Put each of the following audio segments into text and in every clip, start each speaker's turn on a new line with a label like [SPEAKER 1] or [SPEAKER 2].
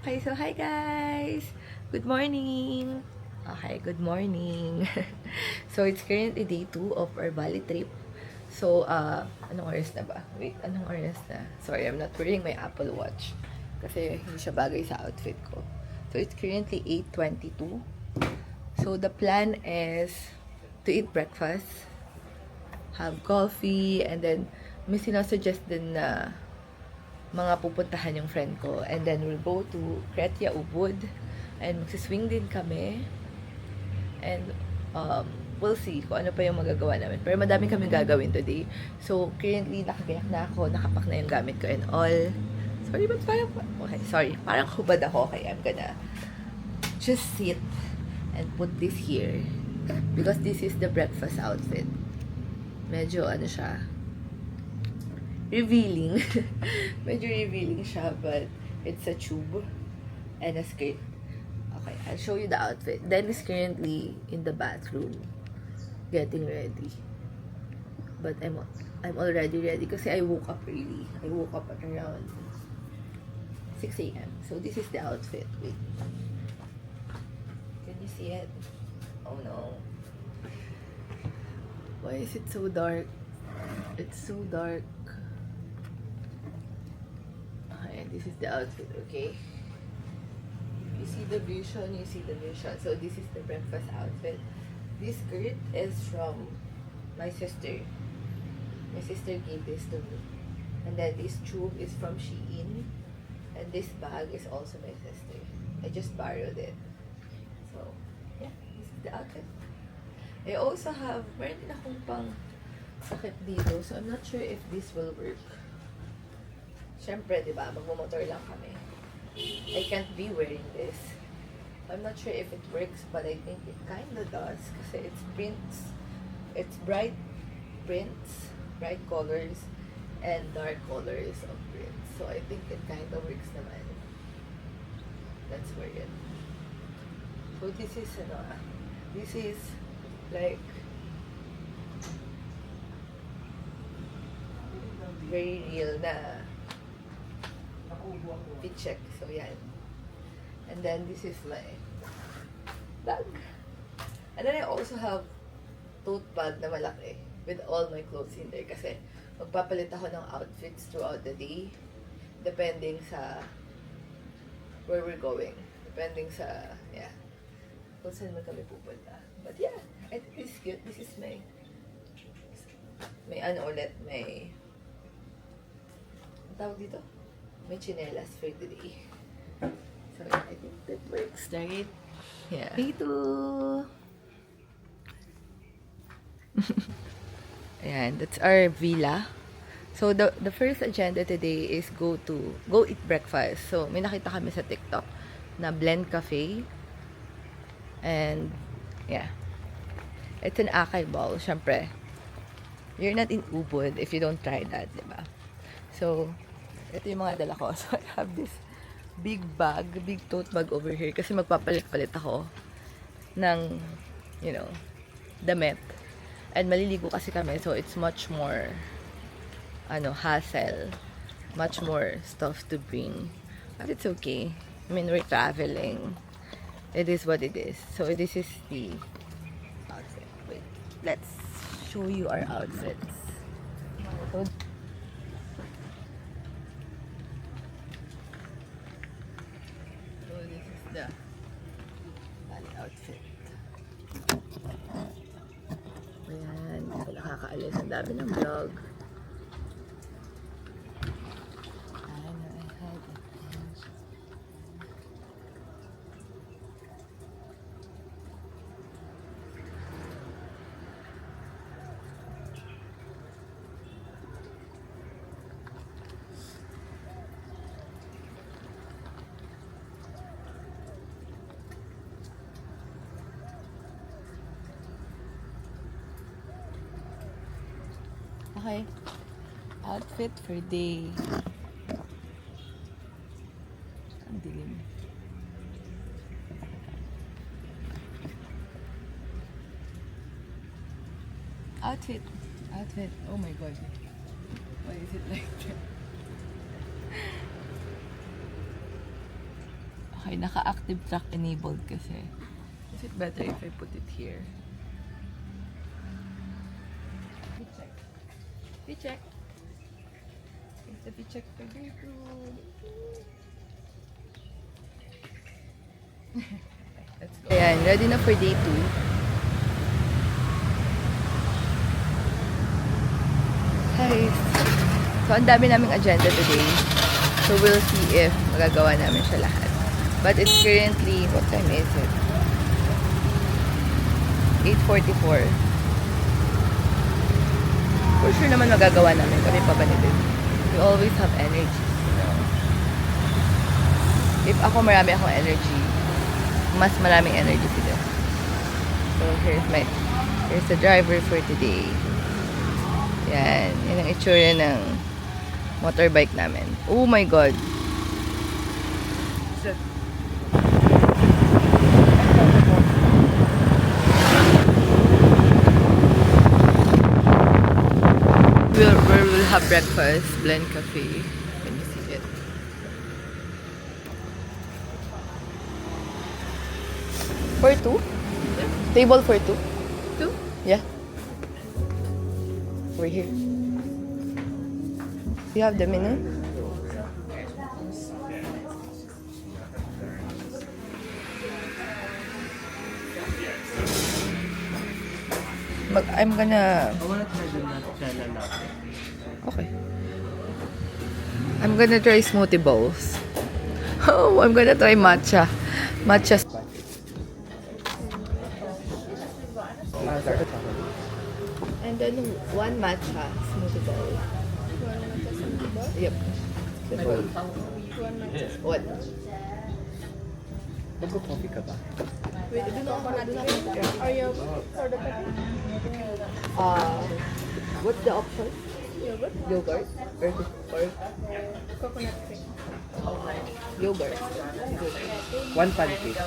[SPEAKER 1] Okay, so hi guys! Good morning! Okay, good morning! So, it's currently day 2 of our Bali trip. So, anong oras na ba? Wait, anong oras na? Sorry, I'm not wearing my Apple Watch. Kasi hindi siya bagay sa outfit ko. So, it's currently 8:22. So, the plan is to eat breakfast, have coffee, and then may sinasuggest din na mga pupuntahan yung friend ko. And then we'll go to Kretya Ubud. And magsiswing din kami. And we'll see kung ano pa yung magagawa namin. Pero madami kami gagawin today. So, currently, nakagayak na ako. Nakapak na yung gamit ko and all. Sorry, but parang... Okay, sorry. Parang hubad ako. Okay, I'm gonna just sit and put this here. Because this is the breakfast outfit. Medyo ano siya, revealing. Medyo revealing siya, but it's a tube and a skirt. Okay, I'll show you the outfit. Den is currently in the bathroom getting ready. But I'm already ready kasi I woke up early. I woke up at around 6 a.m. So this is the outfit. Wait. Can you see it? Oh no. Why is it so dark? It's so dark. Okay, this is the outfit, okay? You see the vision, you see the vision. So this is the breakfast outfit. This skirt is from my sister. My sister gave this to me. And then this tube is from Shein. And this bag is also my sister. I just borrowed it. So, yeah, this is the outfit. I also have, meron din akong pang sakit dito. So, I'm not sure if this will work. Siyempre, di ba, magmumotor lang kami. I can't be wearing this. I'm not sure if it works, but I think it kinda does. Kasi it's prints. It's bright prints, bright colors, and dark colors of prints. So, I think it kinda works naman. Let's wear it. So, this is, this is, like, very real na fit check. So, yan. And then, this is my bag. And then, I also have tote bag na malaki with all my clothes in there kasi magpapalit ako ng outfits throughout the day depending sa where we're going. Depending sa, yeah, kung saan man kami pupunta. But yeah, I think this is cute. This is my ano ulit, may ang tawag dito? May chinelas for today. So, yeah, I think that works, right? Yeah. Me too! Ayan, that's our villa. So, the first agenda today is go eat breakfast. So, may nakita kami sa TikTok na Blend Cafe. And, yeah. It's an acai bowl, syempre. You're not in Ubud if you don't try that, diba? So, ito yung mga dala ko. So, I have this big bag, big tote bag over here kasi magpapalit-palit ako ng, you know, damit. And maliligo kasi kami, so it's much more, hassle. Much more stuff to bring. But it's okay. I mean, we're traveling. It is what it is. So, this is the outfit. Wait, let's show you our outfits. So, this is the Bali outfit. Ayan, so nakakaalis. Ang dami ng vlog. Okay. Outfit for day. Ang dilim. Outfit. Outfit. Oh my god. Why is it like that? Okay, naka-active track enabled kasi. Is it better if I put it here? V-check. V-check. It's a V-check for day 2. Let's go. Ayan, ready na for day 2. Guys, so ang dami naming agenda today. So we'll see if magagawa namin siya lahat. But it's currently, what time is it? 8:44. For sure naman magagawa namin. Kami pa ba nito? We always have energy. You know? If ako marami akong energy, mas maraming energy sila. So here's the driver for today. Yan. Yan ang itsura ng motorbike namin. Oh my God. We'll have breakfast, Blend Cafe. Can you see it? For 2? Table for 2? 2? Yeah. We're here. You have the menu? I'm gonna...
[SPEAKER 2] I wanna try the Nutella latte.
[SPEAKER 1] Okay. I'm gonna try smoothie bowls. Oh, I'm gonna try matcha. Matcha. And then one matcha smoothie bowl. Yep. What?
[SPEAKER 2] Magko-coffee ka ba?
[SPEAKER 3] Are you for the coffee?
[SPEAKER 1] What's the option?
[SPEAKER 3] Yogurt?
[SPEAKER 1] Yogurt? Or
[SPEAKER 3] Coconut cream.
[SPEAKER 1] yogurt? Good.
[SPEAKER 2] One pancake.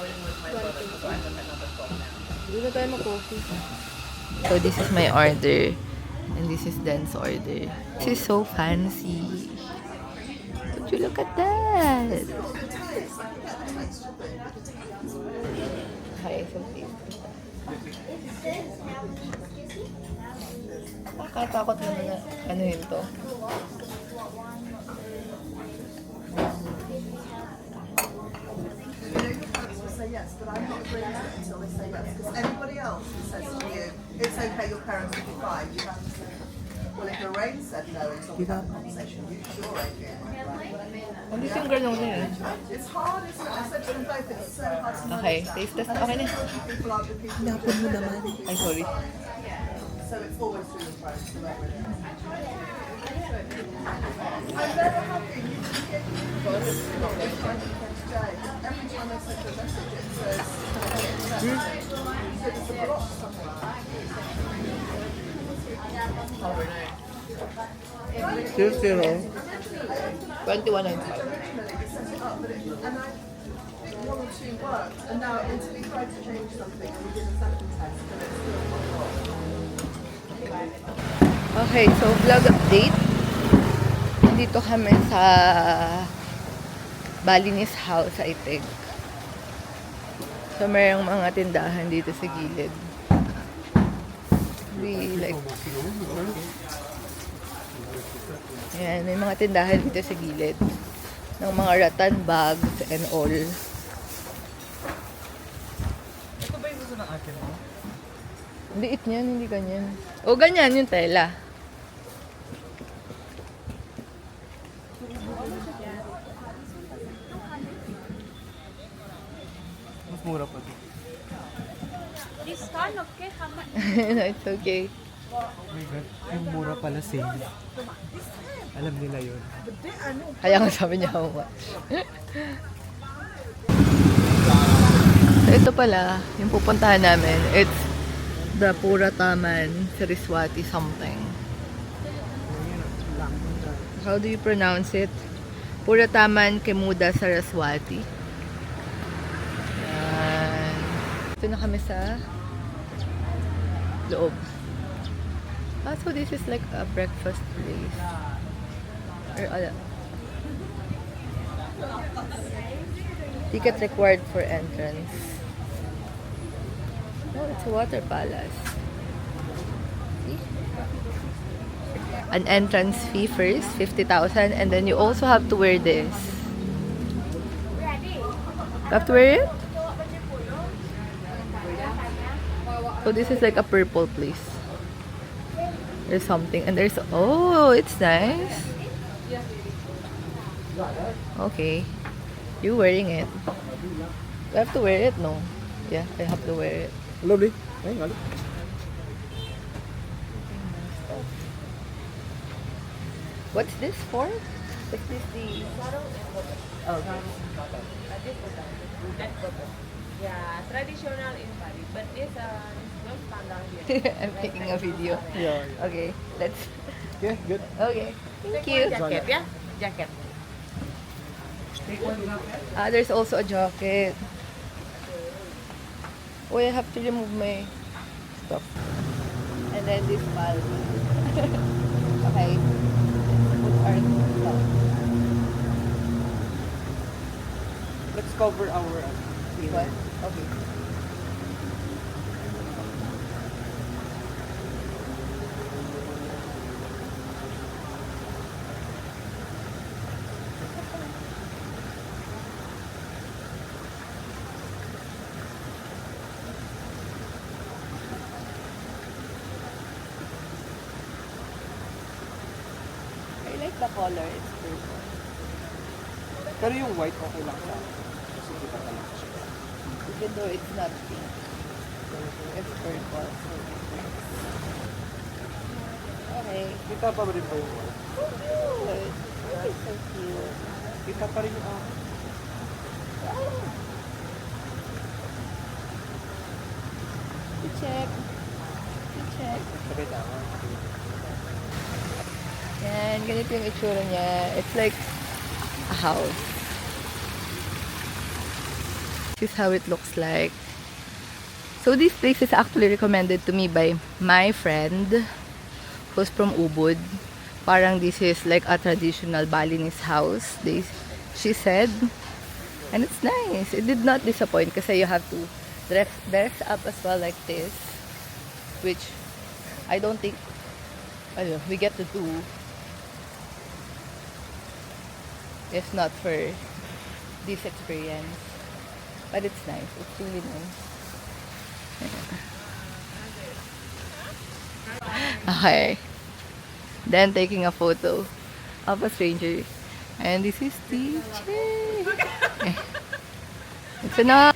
[SPEAKER 1] Doon na tayo mag-coffee. So this is my order. And this is Dan's order. This is so fancy. Would you look at that? Hi, so cute. Nakakatakot naman na ano yun to.
[SPEAKER 4] Say yes, but I'm not agreeing to it until they say yes. Because anybody else who says to you, it's okay, your parents will be fine, you have to say, well, if Lorraine said no until we have a conversation, you sure ain't doing it.
[SPEAKER 1] Ano yung granola yun?
[SPEAKER 4] It's hard, isn't it? I said to them both, it's so hard to
[SPEAKER 1] Okay, taste test. Okay na.
[SPEAKER 4] people are the people.
[SPEAKER 1] Napon mo naman. Ay, sorry.
[SPEAKER 4] So it's always through the phone. So that really I'm very happy you can get today. Every time I send a message, it says, so there's a block somewhere.
[SPEAKER 2] Still zero.
[SPEAKER 1] 21.95.
[SPEAKER 4] Literally, you set it up, but and one or two worked, and now until we tried to change something, and we did a second test, and it's still not wrong.
[SPEAKER 1] Okay, so vlog update. Nandito kami sa Balinese House, I think. So, mayroong mga tindahan dito sa gilid. We like... Ayan, may mga tindahan dito sa gilid. Ng mga rattan bags and all.
[SPEAKER 2] Ito ba yung gusto ng akin mo?
[SPEAKER 1] Liit niyan, hindi ganyan. O, ganyan yung tela.
[SPEAKER 2] Mas mura pa din.
[SPEAKER 1] No, it's okay.
[SPEAKER 2] Oh my God, yung mura pala sale. Alam nila yun.
[SPEAKER 1] Kaya nga sabi niya how much. So, ito pala, yung pupuntahan namin. It's the Pura Taman Saraswati something. How do you pronounce it? Pura Taman Kemuda Saraswati. Yan. Ito na kami sa loob. Ah, so this is like a breakfast place. Or Ticket required for entrance. Oh, it's a water palace. See? An entrance fee first, 50,000, and then you also have to wear this. You have to wear it? So this is like a purple place. There's something, and there's, oh, it's nice. Okay. You wearing it. You have to wear it, no? Yeah, I have to wear it.
[SPEAKER 2] Lovely. Ay, ngali.
[SPEAKER 1] What's this for? Is this the... Oh, okay.
[SPEAKER 5] Yeah, traditional in Bali, but it's no standard here.
[SPEAKER 1] I'm taking a video.
[SPEAKER 2] Yeah.
[SPEAKER 1] Okay, let's...
[SPEAKER 2] Okay, good.
[SPEAKER 1] Okay, thank you.
[SPEAKER 5] Jacket, yeah? Jacket.
[SPEAKER 1] Ah, there's also a jacket. Oh, I have to remove my stuff. And then this bag. Okay. Put our stuff.
[SPEAKER 2] Let's cover our...
[SPEAKER 1] What? Okay. I like the color. It's purple.
[SPEAKER 2] Pero yung white okay lang sa akin. Kasi kita ka lang siya.
[SPEAKER 1] Even though it's not pink. It's purple. Okay.
[SPEAKER 2] Kita pa rin ba yung white?
[SPEAKER 1] Good. Oh, it's so cute.
[SPEAKER 2] Kita pa rin yung
[SPEAKER 1] You check. You check.
[SPEAKER 2] Sabi tama.
[SPEAKER 1] Yan, ganito yung itsura niya. It's like a house. This is how it looks like. So this place is actually recommended to me by my friend who's from Ubud. Parang this is like a traditional Balinese house. She said. And it's nice. It did not disappoint kasi you have to dress up as well like this. Which I don't think we get to do if not for this experience. But it's nice. It's really nice. Okay. Then taking a photo of a stranger. And this is the chair. It's enough.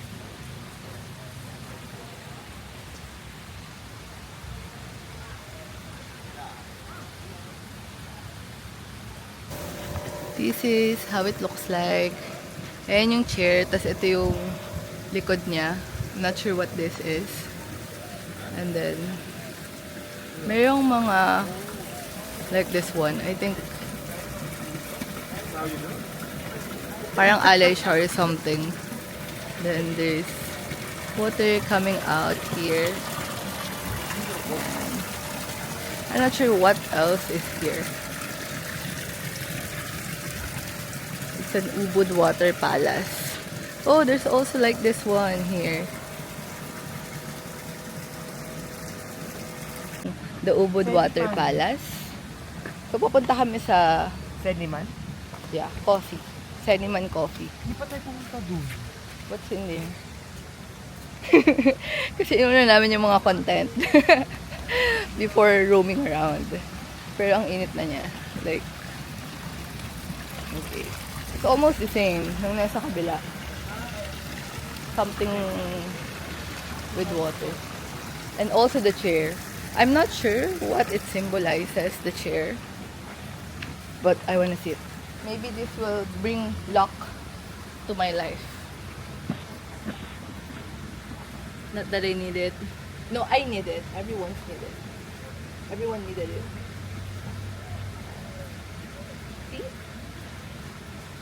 [SPEAKER 1] This is how it looks like. Ayan yung chair, tas ito yung likod niya. I'm not sure what this is. And then, mayroong mga like this one. I think parang alay shower or something. Then there's water coming out here. I'm not sure what else is here. It's an Ubud Water Palace. Oh, there's also like this one here. The Ubud Water Palace. So, pupunta kami sa...
[SPEAKER 2] Seniman?
[SPEAKER 1] Yeah, coffee. Seniman Coffee.
[SPEAKER 2] Hindi pa tayo pumunta dun.
[SPEAKER 1] What's in there? Kasi inuna namin yung mga content before roaming around. Pero ang init na niya. Like, okay. It's almost the same nung nasa kabila. Something with water. And also the chair. I'm not sure what it symbolizes, the chair. But I wanna see it. Maybe this will bring luck to my life. Not that I need it. No, I need it. Everyone's need it. Everyone needed it. See?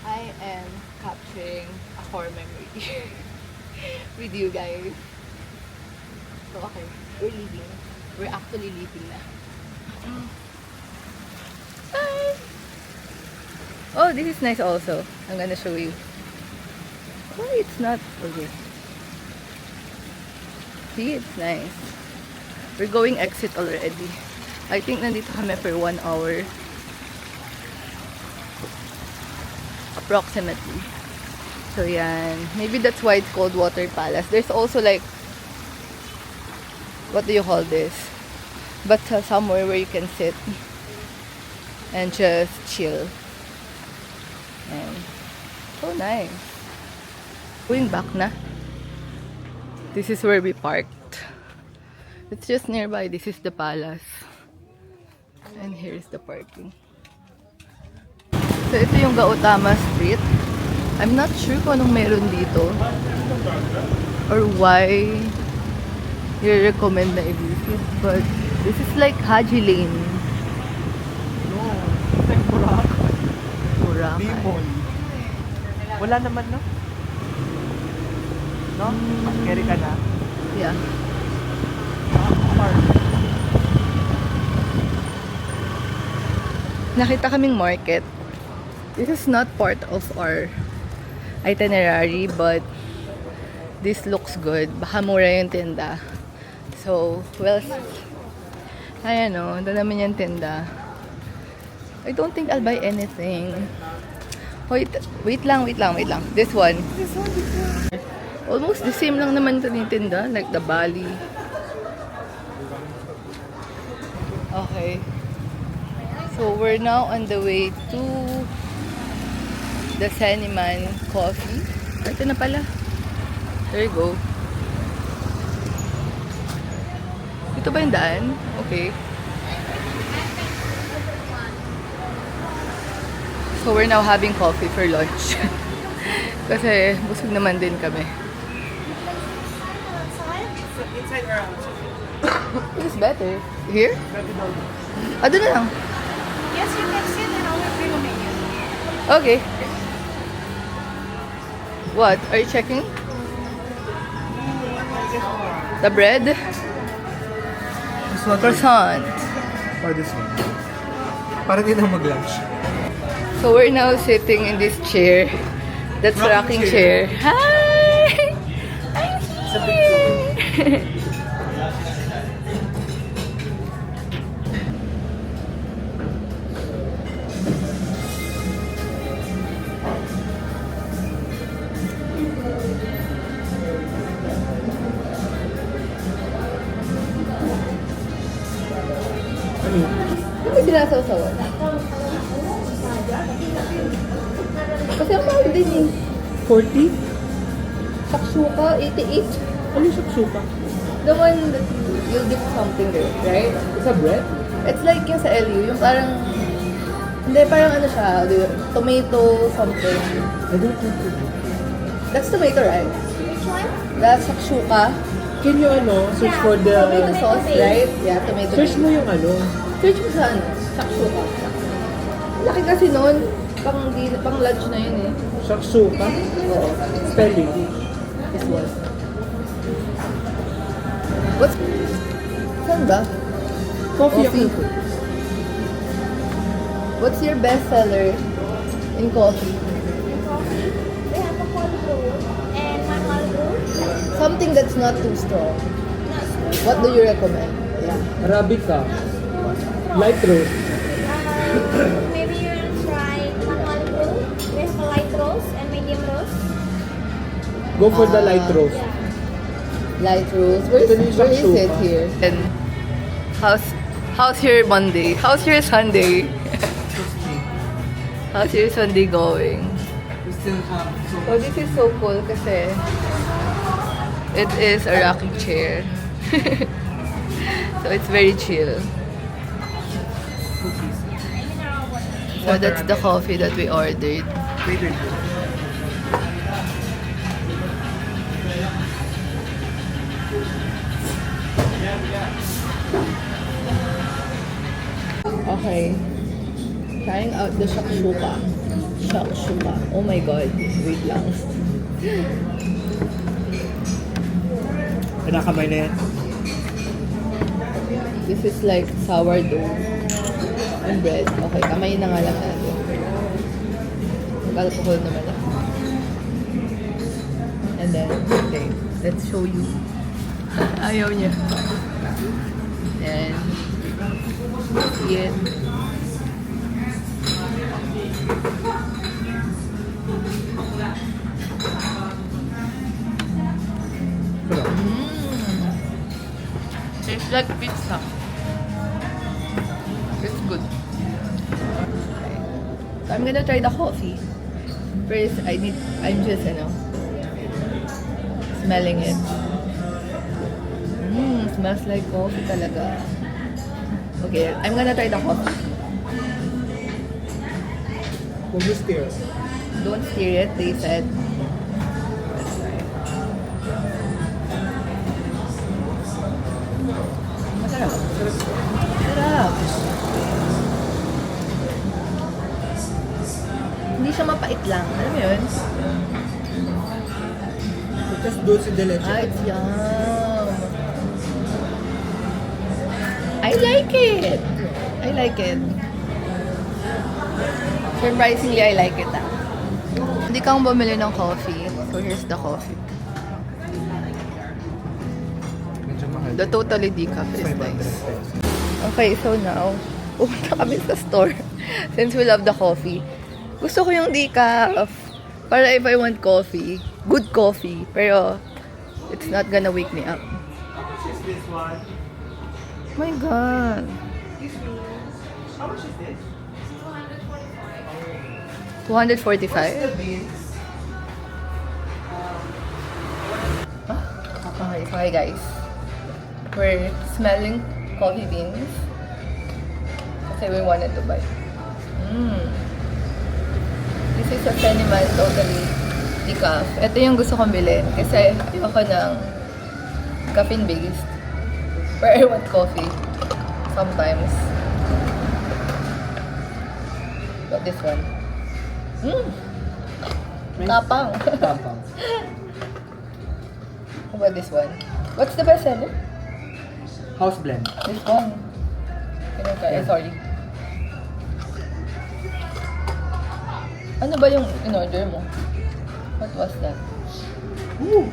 [SPEAKER 1] I am capturing a core memory with you guys. So, okay. We're leaving. We're actually leaving na. Bye! Oh, this is nice also. I'm gonna show you. Why it's not okay? See, it's nice. We're going exit already. I think nandito kami for 1 hour. Approximately. So yan. Maybe that's why it's called Water Palace. There's also like, what do you call this? But somewhere where you can sit and just chill. And so nice. Going back na. This is where we parked. It's just nearby. This is the palace. And here's the parking. So ito yung Gautama Street. I'm not sure kung anong meron dito. Or why you recommend na i-visit. But this is like Haji Lane.
[SPEAKER 2] No, it's like Boracay.
[SPEAKER 1] Boracay.
[SPEAKER 2] Limon. Wala naman, no? No? Carry ka na?
[SPEAKER 1] Yeah.
[SPEAKER 2] Park.
[SPEAKER 1] Nakita kaming market. This is not part of our itinerary, but this looks good. Baka mura yung tinda. So, well, ayan o, doon naman yung tinda. I don't think I'll buy anything. Wait lang. This one. Almost the same lang naman ito yung tinda, like the Bali. Okay. So, we're now on the way to the Saniman Coffee. Ito na pala. There you go. Ito ba yung daan? Okay. So, we're now having coffee for lunch. Kasi, busog naman din kami.
[SPEAKER 2] Inside or outside?
[SPEAKER 1] It's better. Here? Doon na lang.
[SPEAKER 3] Yes, you can sit and I will bring a menu.
[SPEAKER 1] Okay. What? Are you checking? The bread?
[SPEAKER 2] This one.
[SPEAKER 1] Croissant.
[SPEAKER 2] Or this one. Para din ako mag-lunch.
[SPEAKER 1] So we're now sitting in this chair. That's rocking
[SPEAKER 2] Rocking
[SPEAKER 1] chair.
[SPEAKER 2] chair.
[SPEAKER 1] Hi! I'm here! Ano sinasaw-sawan? Kasi ang mahal din eh.
[SPEAKER 2] 40?
[SPEAKER 1] Shakshuka, 88.
[SPEAKER 2] Ano yung shaksuka?
[SPEAKER 1] The one that you'll dip something there, right?
[SPEAKER 2] Sa bread?
[SPEAKER 1] It's like yung sa LU, yung parang, hindi, parang ano siya, tomato something.
[SPEAKER 2] I don't think so.
[SPEAKER 1] That's tomato, right?
[SPEAKER 3] Which one?
[SPEAKER 1] That's shakshuka.
[SPEAKER 2] Can you search for the...
[SPEAKER 1] Tomato sauce, right? Yeah, tomato.
[SPEAKER 2] Search mo yung
[SPEAKER 1] Search mo sa shakshuka. Laki kasi noon, pang lunch na yun eh.
[SPEAKER 2] shaksuka?
[SPEAKER 1] Oo.
[SPEAKER 2] Spelling.
[SPEAKER 1] This one. What's... Saan ba?
[SPEAKER 2] Coffee.
[SPEAKER 1] Coffee. What's your best seller in coffee?
[SPEAKER 3] Coffee. We have a cold brew and manual brew.
[SPEAKER 1] Something that's not too strong.
[SPEAKER 3] No, smooth.
[SPEAKER 1] What do you recommend? Yeah.
[SPEAKER 2] Arabica. Light roast.
[SPEAKER 3] Maybe you'll try manual brew. We have a light roast and medium roast.
[SPEAKER 2] Go for the light roast.
[SPEAKER 3] Yeah.
[SPEAKER 1] Light roast. Where is
[SPEAKER 2] Shakshuka.
[SPEAKER 1] it here? And how's your Monday? How's your Sunday? How's your Sunday going?
[SPEAKER 2] We still have so
[SPEAKER 1] Oh, this is so cool kasi it is a rocking chair. So it's very chill.
[SPEAKER 2] cookies.
[SPEAKER 1] So that's the coffee that we ordered.
[SPEAKER 2] Later.
[SPEAKER 1] Okay. Trying out the shakshuka. Shakshuka. Oh my god. Wait lang.
[SPEAKER 2] Pinakamay na yan.
[SPEAKER 1] This is like sourdough and bread. Okay, kamay na nga lang natin. Mag-alcohol naman ako. And then, okay, let's show you. Ayaw niya. And, see it. Tastes like pizza. It's good. Okay. So I'm gonna try the coffee. First, I'm just, smelling it. Smells like coffee talaga. Okay, I'm gonna try the coffee.
[SPEAKER 2] Kung you stir.
[SPEAKER 1] Don't stir it, they said. Let's try. Masarap. Sarap. Hindi siya mapait lang. Alam mo yun?
[SPEAKER 2] Just dulce de leche.
[SPEAKER 1] Ah, it's yum. I like it. I like it. Surprisingly, I like it. Hindi kang bumili ng coffee. So, here's the coffee.
[SPEAKER 2] Medyo mahal.
[SPEAKER 1] The totally decaf is
[SPEAKER 2] 500
[SPEAKER 1] nice.
[SPEAKER 2] pesos.
[SPEAKER 1] Okay, so now, pumunta kami sa store. Since we love the coffee. Gusto ko yung decaf. Para if I want coffee, good coffee, pero it's not gonna wake me up. My God.
[SPEAKER 4] How much is this?
[SPEAKER 1] 245? Okay, guys. We're smelling coffee beans. Kasi we wanted to buy. This is a Feniman totally decaf. Ito yung gusto kong bilhin. Kasi ayoko ng caffeine-based. But I want coffee. Sometimes. Got this one. Tapang.
[SPEAKER 2] Tapang.
[SPEAKER 1] How about this one? What's the best seller?
[SPEAKER 2] House blend.
[SPEAKER 1] This one. Sorry. Ano ba yung in-order mo? What was that?
[SPEAKER 2] Ooh.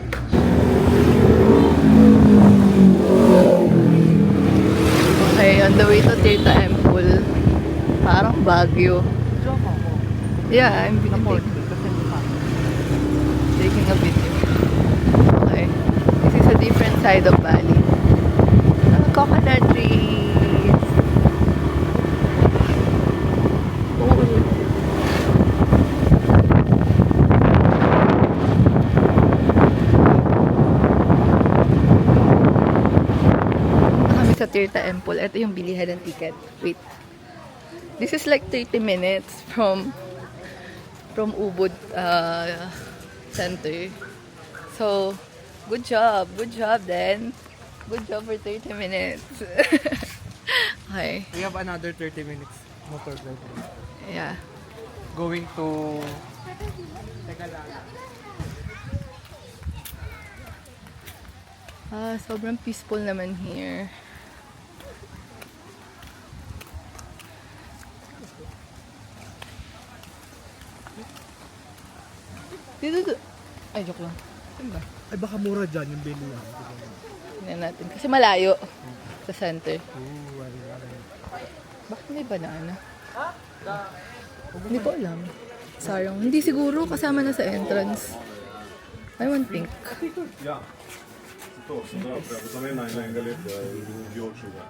[SPEAKER 1] Okay, on the way to Tirta Temple. Parang Baguio. Yeah, I'm videoing. Taking a video. Okay. This is a different side of Bali. Coconut trees. Cool. Kami sa Tirta Temple. Ito yung bilihan ng ticket. Wait. This is like 30 minutes from Ubud Center. So, good job. Good job, then. Good job for 30 minutes. Okay.
[SPEAKER 2] We have another 30 minutes motor ride.
[SPEAKER 1] Yeah.
[SPEAKER 2] Going to... Teka lang.
[SPEAKER 1] Sobrang peaceful naman here. Dito. Ay, joke lang. Saan ba?
[SPEAKER 2] Ay, baka mura dyan yung bili yan.
[SPEAKER 1] Tingnan natin. Kasi malayo sa center.
[SPEAKER 2] Ooh,
[SPEAKER 1] Bakit may banana? Hindi ko alam. Sayang. Hindi siguro kasama na sa entrance. I want pink.
[SPEAKER 6] Ja. To su da, preko sam jedna i na galeta i oču ga.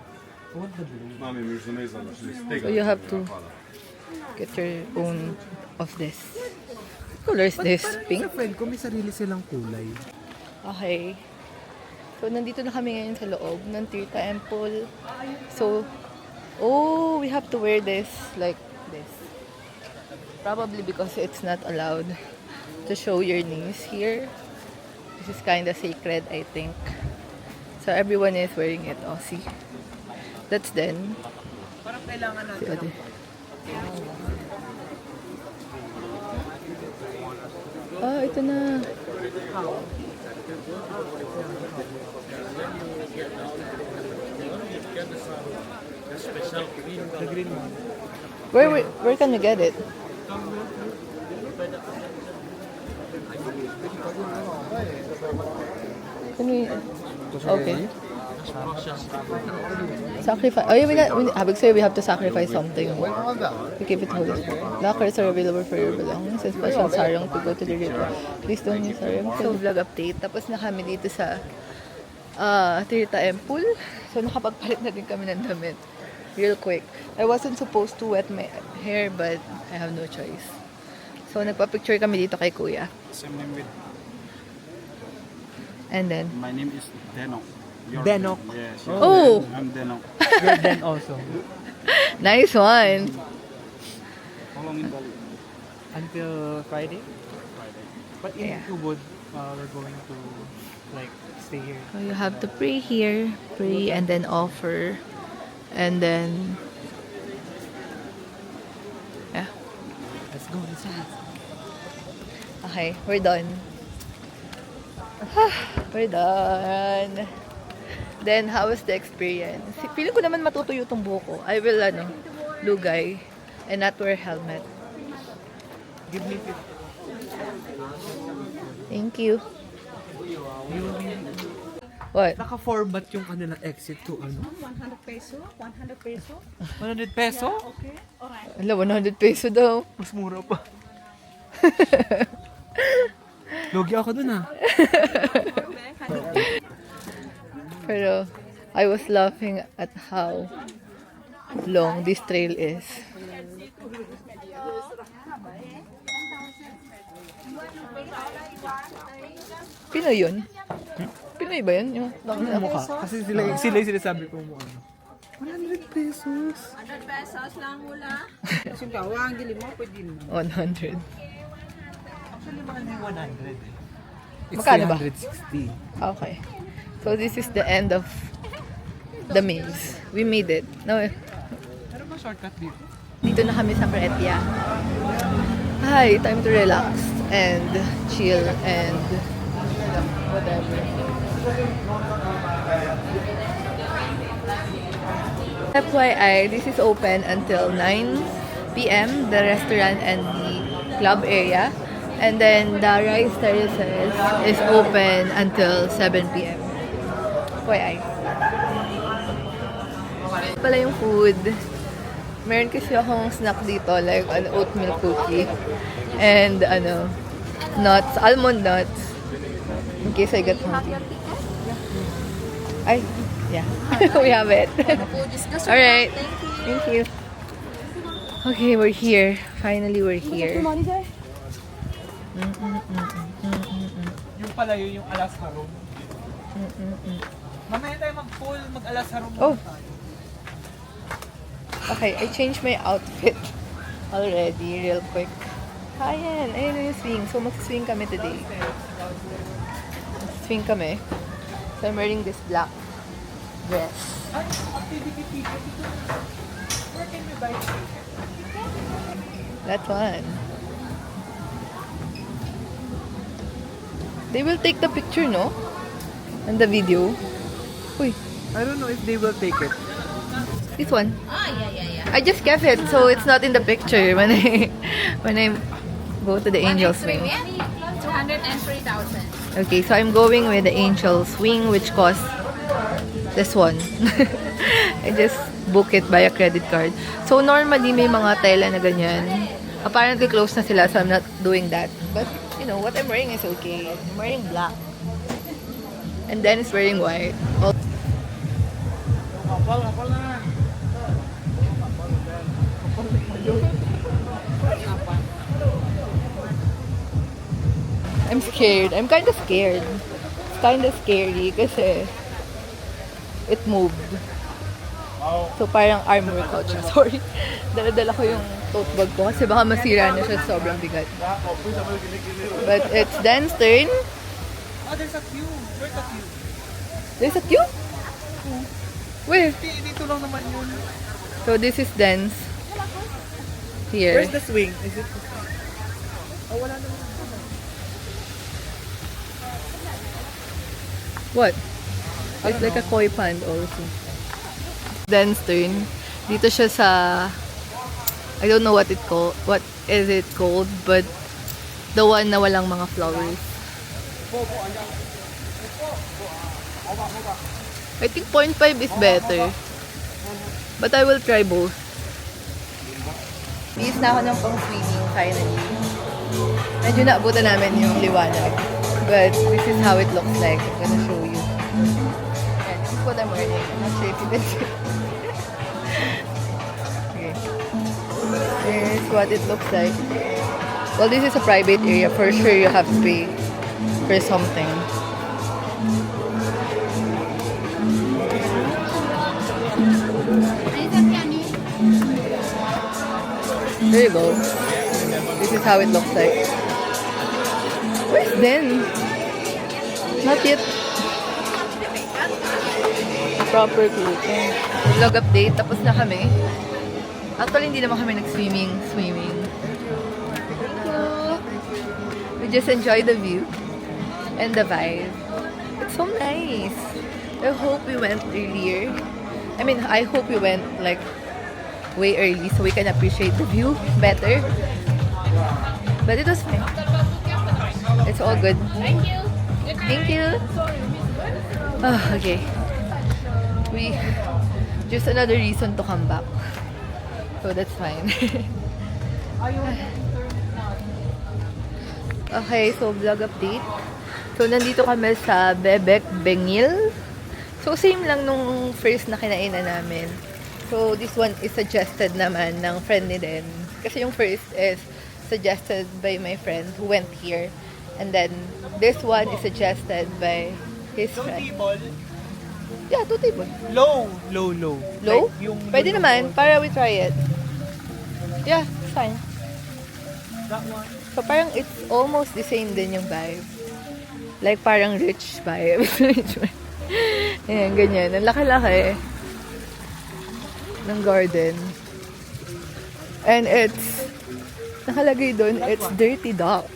[SPEAKER 2] what the blue?
[SPEAKER 6] Mami, mi što ne znam, znači
[SPEAKER 1] So you have to get your own of this. What color is this? Pink?
[SPEAKER 2] Sa friend ko, may sarili silang kulay.
[SPEAKER 1] Okay. So, nandito na kami ngayon sa loob ng Tirta Temple. So, we have to wear this like this. Probably because it's not allowed to show your knees here. This is kind of sacred, I think. So, everyone is wearing it. Oh, see? That's then.
[SPEAKER 4] Parang kailangan natin.
[SPEAKER 1] Si Ate. Ito na.
[SPEAKER 2] The green one.
[SPEAKER 1] Where can we get it? Can we... Okay. Sacrifice. Oh, yeah, habig sa'yo, we have to sacrifice something. We keep it holy. Lockers are available for your belongings. And special sarong to go to the river. Please don't use sarong. So, vlog update. Tapos na kami dito sa Tirita Temple. So, nakapagpalit na din kami ng damit. Real quick. I wasn't supposed to wet my hair, but I have no choice. So, nagpa-picture kami dito kay Kuya.
[SPEAKER 7] Same name with
[SPEAKER 1] And then,
[SPEAKER 7] my name is Denok. Your
[SPEAKER 2] Denok.
[SPEAKER 7] Yes.
[SPEAKER 1] Oh!
[SPEAKER 7] I'm Denok.
[SPEAKER 2] You're then also.
[SPEAKER 1] nice one!
[SPEAKER 7] How long in Bali?
[SPEAKER 2] Until Friday?
[SPEAKER 7] Friday.
[SPEAKER 2] But in
[SPEAKER 1] Yeah.
[SPEAKER 2] Ubud, we're going to like stay here.
[SPEAKER 1] So you have to pray here, pray and then offer, and then yeah.
[SPEAKER 2] Let's go. Let's go.
[SPEAKER 1] Okay, we're done. We're done. Then how was the experience? Feeling ko naman matutuyo tong buhok ko. I will lugay and not wear helmet.
[SPEAKER 2] Give me
[SPEAKER 1] Thank you. What?
[SPEAKER 2] Naka-format yung kanilang exit to ano?
[SPEAKER 8] 100 peso? 100 peso?
[SPEAKER 2] 100 peso?
[SPEAKER 8] Okay, alright.
[SPEAKER 1] Ala, 100 peso daw.
[SPEAKER 2] Mas mura pa. Logi ako dun ah.
[SPEAKER 1] Pero I was laughing at how long this trail is. Pinoy yun? Pinoy ba yun? Yung
[SPEAKER 2] Ang mukha. Kasi sila yung sinasabi ko mo ano. 100 pesos.
[SPEAKER 8] 100 pesos lang mula. Kasi gawang gili mo, pwede mo.
[SPEAKER 1] 100.
[SPEAKER 2] Actually, mga hindi 100 eh. It's
[SPEAKER 1] Magkano ba?
[SPEAKER 2] 360.
[SPEAKER 1] Okay. So this is the end of the maze. We made it. No,
[SPEAKER 2] Pero ba shortcut dito?
[SPEAKER 1] dito na kami sa Pretia. Hi, time to relax and chill and whatever. FYI, this is open until 9 p.m. the restaurant and the club area. And then the rice terraces is open until 7 p.m. FYI. Pala yung food. Meron kasi akong snack dito, like an oatmeal cookie. And nuts, almond nuts. In case I get hungry. Ay, yeah. We have it. Alright. Thank you. Okay, we're here. Finally, we're here.
[SPEAKER 2] Yung pala yun, yung alas harom. Mamaya tayo mag-pool, mag-alas harom.
[SPEAKER 1] Oh. Okay, I changed my outfit already, real quick. Ayan, ayun yung swing. So, mag-swing kami today. Mag-swing kami. So, I'm wearing this black dress.
[SPEAKER 2] Ay, activity ticket ito. Where can we buy ticket?
[SPEAKER 1] That one. They will take the picture, no? And the video. Uy,
[SPEAKER 2] I don't know if they will take it.
[SPEAKER 1] this one. I just kept it, so it's not in the picture when I go to the angel swing.
[SPEAKER 8] 203,000.
[SPEAKER 1] Okay, so I'm going with the angel swing, which costs this one. I just book it via credit card. So normally may mga tela na ganyan. Apparently closed na sila, so I'm not doing that. But you know what I'm wearing is okay. I'm wearing black, and then it's wearing white. I'm scared. I'm kind of scared. It's kind of scary kasi it moved. So parang arm workout siya. Sorry. Dala-dala ko yung tote bag ko kasi baka masira na siya, sobrang bigat. But it's Dan's turn.
[SPEAKER 2] Oh, there's a queue. Where's the queue?
[SPEAKER 1] There's a queue? Where?
[SPEAKER 2] Dito lang naman yun.
[SPEAKER 1] So this is Dan's. Here.
[SPEAKER 2] Where's the swing? Is it? Oh, wala naman.
[SPEAKER 1] What? It's like a koi pond also. Dan's turn. Dito siya sa, I don't know what is it called, but The one na walang mga flowers. I think 0.5 is better. But I will try both. Bihis na ako ng pang-swimming finally. Medyo naabutan namin yung liwanag. But this is how it looks like. I'm gonna show you. Yeah, this is what I'm wearing. I'm not sure if you can see. Okay. This is what it looks like. Well, this is a private area. For sure, you have to pay for something. There you go. This is how it looks like. Where's Den? Not yet. Proper clothing. Vlog update. Tapos na kami. Actually, hindi naman kami nag-swimming. Thank you. We just enjoy the view and the vibe. It's so nice. I hope we went earlier. I hope we went like way early so we can appreciate the view better. But it was fine. It's all good.
[SPEAKER 5] Thank you.
[SPEAKER 1] Thank you. Oh, okay. We just another reason to come back. So that's fine. Okay, so vlog update. So nandito kami sa Bebek Bengil. So same lang nung first na kinainan namin. So this one is suggested naman ng friend ni Den. Kasi yung first is suggested by my friend who went here. And then this one is suggested by his friend. Yeah, 2 table.
[SPEAKER 2] Low.
[SPEAKER 1] Low?
[SPEAKER 2] Like, yung
[SPEAKER 1] Pwede naman, para we try it. Yeah, it's fine.
[SPEAKER 2] That one.
[SPEAKER 1] So parang it's almost the same din yung vibe. Like parang rich vibe. Ayan, ganyan. Ang laki-laki ng garden. And it's nakalagay doon, it's Dirty Duck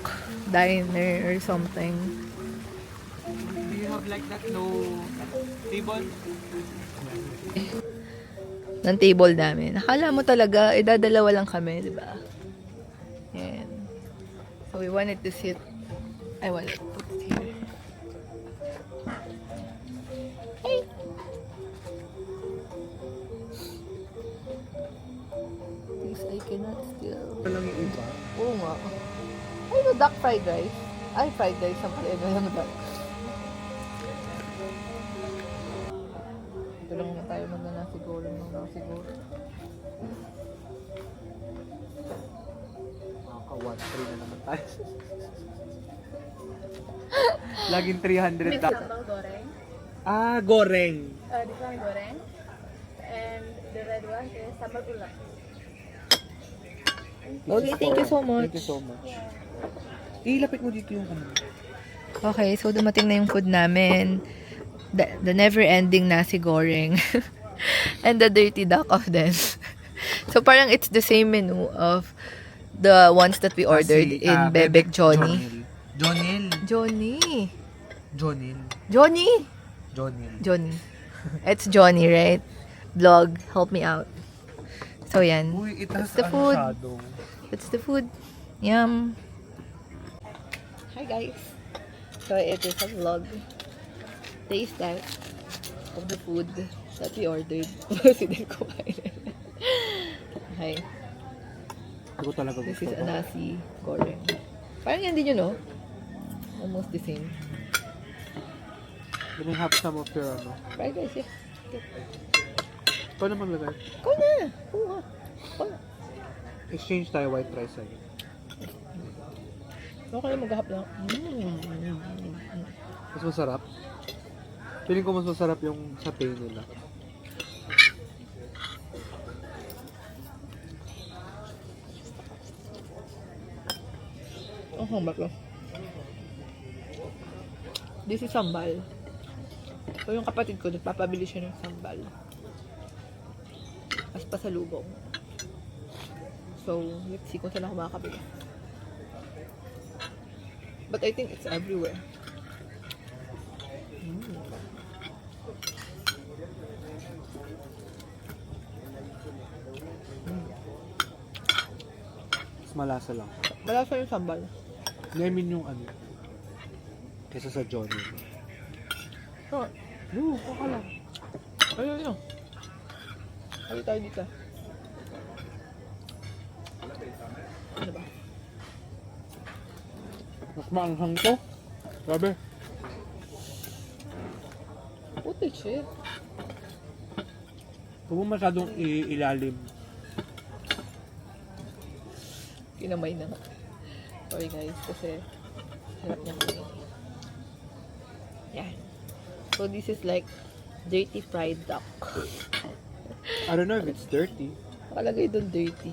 [SPEAKER 1] Diner or something.
[SPEAKER 2] Do you have like that low table?
[SPEAKER 1] Ng table namin. Nakala mo talaga, idadalawa lang kami, di ba? Yan. So we wanted to sit, I wanted to put it here. Hey! Things I cannot still.
[SPEAKER 2] Ito lang yung iba.
[SPEAKER 1] Oo nga. Ay, no, duck fried rice. Ay, fried rice ang pala. Ano lang duck. Ito lang naman tayo magna-siguro.
[SPEAKER 2] Makaka-1-3 na naman tayo. Laging 300
[SPEAKER 5] Sambal goreng.
[SPEAKER 2] Ah, goreng.
[SPEAKER 5] This one goreng. And the red one is sambal ulam.
[SPEAKER 1] Okay, thank you so much.
[SPEAKER 2] Thank you so much. Ilapit mo dito yung ano.
[SPEAKER 1] Okay, so dumating na yung food namin. The never-ending nasi goreng. And the dirty duck of them. So parang it's the same menu of the ones that we ordered in Bebek Johnny.
[SPEAKER 2] Johnny.
[SPEAKER 1] Johnny. It's Johnny, right? Vlog, help me out. So yan.
[SPEAKER 2] Uy, it
[SPEAKER 1] That's
[SPEAKER 2] has
[SPEAKER 1] the food.
[SPEAKER 2] shadow.
[SPEAKER 1] That's the food. Yum. Hi guys. So it is a vlog. Taste test of the food that we ordered. Kasi din kumain. Okay.
[SPEAKER 2] Hindi ko talaga
[SPEAKER 1] This
[SPEAKER 2] gusto
[SPEAKER 1] is a
[SPEAKER 2] to.
[SPEAKER 1] nasi goreng. Parang yan din yun, no? Almost the same.
[SPEAKER 2] Can I have some of your ano?
[SPEAKER 1] Fried rice, yeah.
[SPEAKER 2] Paano maglagay?
[SPEAKER 1] Ikaw na! Oo nga. Ikaw na.
[SPEAKER 2] Exchange tayo white rice sa'yo.
[SPEAKER 1] Okay na maghahap lang.
[SPEAKER 2] Mas masarap. Feeling ko mas masarap yung sa pay nila.
[SPEAKER 1] Ang hambak lang. This is sambal. So yung kapatid ko, nagpapabili siya ng sambal. As pasalubong. So, let's see kung saan ako makakabili. But I think it's everywhere.
[SPEAKER 2] Mas malasa lang.
[SPEAKER 1] Malasa yung sambal.
[SPEAKER 2] I mean yung ano. Kesa sa Johnny.
[SPEAKER 1] Oh, baka lang. Ayun. Ano tayo dito? Ano ba?
[SPEAKER 2] Mas maanghang to. Grabe.
[SPEAKER 1] Putik siya.
[SPEAKER 2] Huwag mo masyadong ilalim.
[SPEAKER 1] Kinamay na nga. Sorry guys, kasi sarap niya kumain. Yan. So this is like dirty fried duck.
[SPEAKER 2] I don't know if it's dirty.
[SPEAKER 1] Nakalagay doon dirty.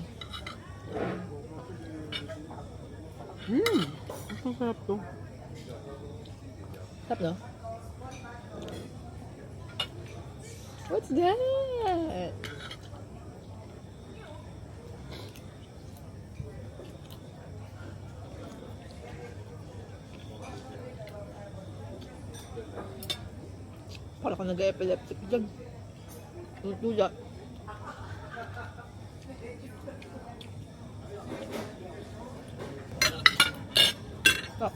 [SPEAKER 2] Ang sarap to.
[SPEAKER 1] Sarap, no? What's that? Para ka nag-epileptic dyan. Tutulak. Stop.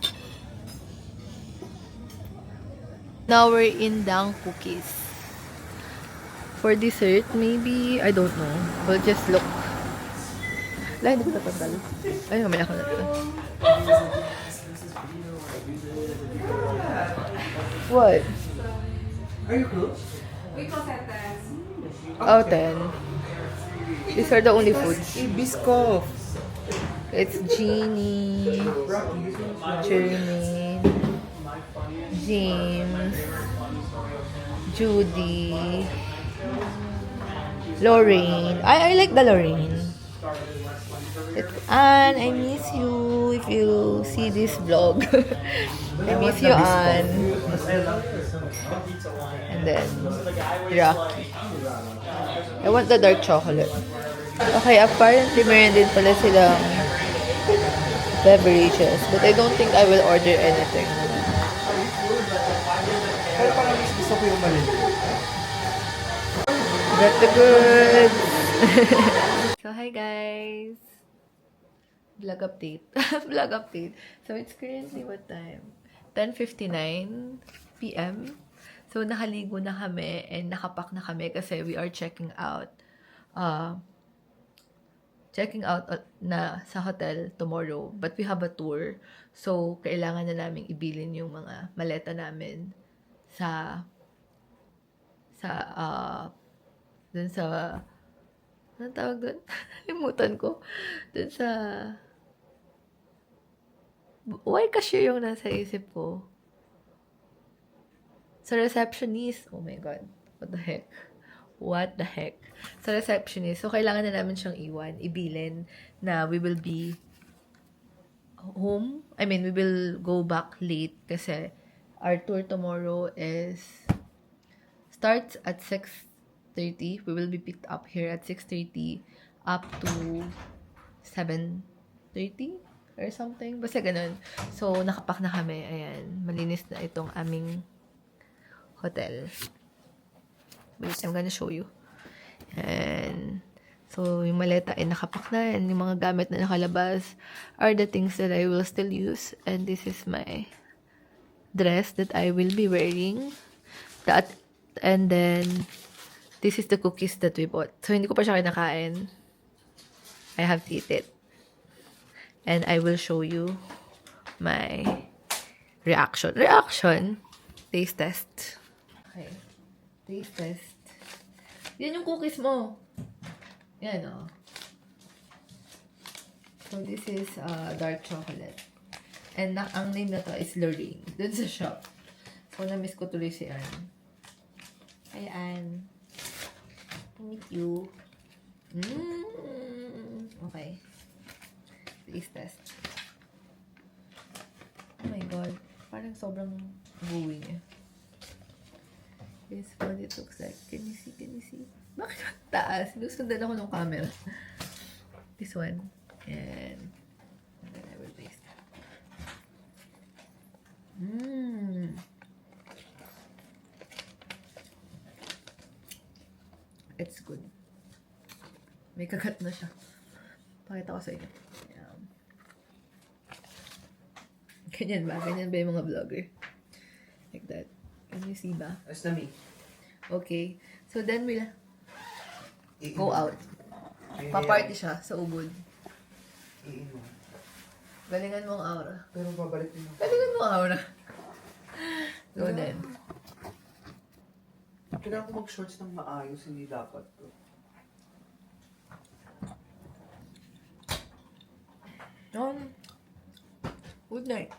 [SPEAKER 1] Now we're in Dang Cookies. For dessert, maybe, I don't know. We'll just look. Wala, hindi ko tatandal. Ay, mamaya ko na ito. What?
[SPEAKER 2] Are you close?
[SPEAKER 1] Oh, 10. These are the only foods.
[SPEAKER 2] Hey, Biscoff!
[SPEAKER 1] It's Jeannie, Jermaine, James, Judy, Lorraine. I like the Lorraine. Anne, I miss you if you see this vlog. I miss you, Anne. And then, Rocky. I want the dark chocolate. Okay, apparently meron din pala silang beverages. But I don't think I will order anything.
[SPEAKER 2] Pero parang mas gusto ko yung mali.
[SPEAKER 1] Got the goods! So, hi guys! Vlog update. Vlog update. So, it's currently what time? 10:59 p.m. So, nakaligo na kami and nakapak na kami kasi we are checking out na sa hotel tomorrow. But we have a tour. So, kailangan na namin ibilin yung mga maleta namin dun sa anong tawag dun? Limutan ko. Dun sa why cashier yung nasa isip ko? Sa receptionist. Oh my God. What the heck? What the heck? Sa receptionist. So, kailangan na namin siyang ibilin na we will be home. I mean, we will go back late kasi our tour tomorrow starts at 6:30. We will be picked up here at 6:30 up to 7:30 or something. Basta ganun. So, nakapak na kami. Ayan. Malinis na itong aming hotel. Wait, I'm gonna show you. And so, yung maleta ay nakapak na. And yung mga gamit na nakalabas are the things that I will still use. And this is my dress that I will be wearing. And then, this is the cookies that we bought. So, hindi ko pa siya kinakain. I have to eat it. And I will show you my reaction. Taste test. Okay. Taste test. Yan yung cookies mo. Yan, oh. So, this is dark chocolate. And ang name na to is Lorraine. Dun sa shop. So, na-miss ko tuloy si Anne. Hi, Anne. Thank you. Okay. Taste test. Oh my God. Parang sobrang gooey niya. This is what it looks like. Can you see? Bakit ang taas? Sinusundan ako ng camera. This one. And then I will taste that. It's good. May kagat na siya. Pakita ko sa inyo. Ayan. Ganyan ba? Ganyan ba yung mga vlogger? Like that. Can you see ba?
[SPEAKER 2] As na me.
[SPEAKER 1] Okay. So then we'll go out. Pa-party siya sa ubod.
[SPEAKER 2] Iinom.
[SPEAKER 1] Galingan mo ang aura.
[SPEAKER 2] Pero babalik din ako.
[SPEAKER 1] Galingan mo ang aura. So then.
[SPEAKER 2] Kailangan ko mag-shorts ng maayos, hindi dapat to.
[SPEAKER 1] Good night.